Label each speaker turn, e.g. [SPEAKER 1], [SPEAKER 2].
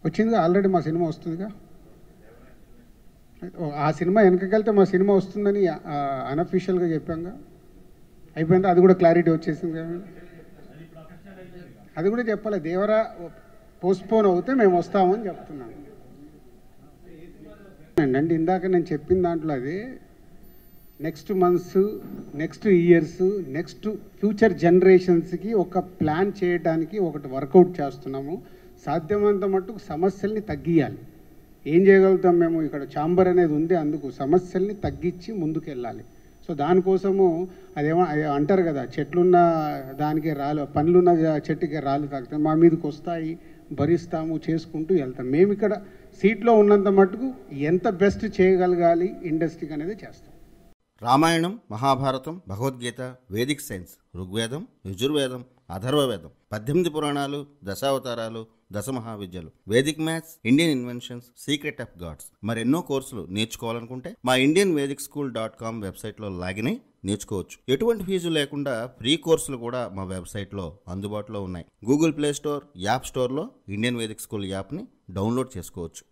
[SPEAKER 1] వచ్చిందిగా, ఆల్రెడీ మా సినిమా వస్తుందిగా. ఆ సినిమా వెనకకెళ్తే మా సినిమా వస్తుందని అన్అఫీషియల్గా చెప్పాంగా, అయిపోయింది. అది కూడా క్లారిటీ వచ్చేసింది. అది కూడా చెప్పాలి, దేవరా పోస్ట్పోన్ అవుతే మేము వస్తామని చెప్తున్నాను అంటే. ఇందాక నేను చెప్పిన దాంట్లో అది next months, next years, next future జనరేషన్స్కి ఒక ప్లాన్ చేయడానికి ఒకటి వర్కౌట్ చేస్తున్నాము. సాధ్యమైనంత మట్టుకు సమస్యల్ని తగ్గియాలి. ఏం చేయగలుగుతాం మేము? ఇక్కడ ఛాంబర్ అనేది ఉంది, అందుకు సమస్యల్ని తగ్గించి ముందుకు వెళ్ళాలి. సో దానికోసము అదేమో అంటారు కదా, చెట్లున్న దానికి రాళ్ళు, పండ్లున్న చెట్టుకి రాళ్ళు తాకుతాయి. మా మీదకి వస్తాయి, భరిస్తాము, చేసుకుంటూ వెళ్తాం. మేము ఇక్కడ సీట్లో ఉన్నంత మట్టుకు ఎంత బెస్ట్ చేయగలగాలి ఇండస్ట్రీకి అనేది చేస్తాం.
[SPEAKER 2] రామాయణం, మహాభారతం, భగవద్గీత, వేదిక్ సైన్స్, ఋగ్వేదం, యజుర్వేదం, అథర్వవేదం, 18 పురాణాలు, దశావతారాలు, 10 మహావిద్యలు, Vedic maths, Indian inventions, secret of gods, మరెన్నో కోర్సులు నేర్చుకోవాలనుకుంటే మా indianvedicSchool.com వెబ్సైట్లో లాగిన్ అయి నేర్చుకోవచ్చు. ఎటువంటి ఫీజు లేకుండా ఫ్రీ కోర్సులు కూడా మా వెబ్సైట్లో అందుబాటులో ఉన్నాయి. గూగుల్ ప్లే స్టోర్, యాప్ స్టోర్లో ఇండియన్ వేదిక్ స్కూల్ యాప్ని డౌన్లోడ్ చేసుకోవచ్చు.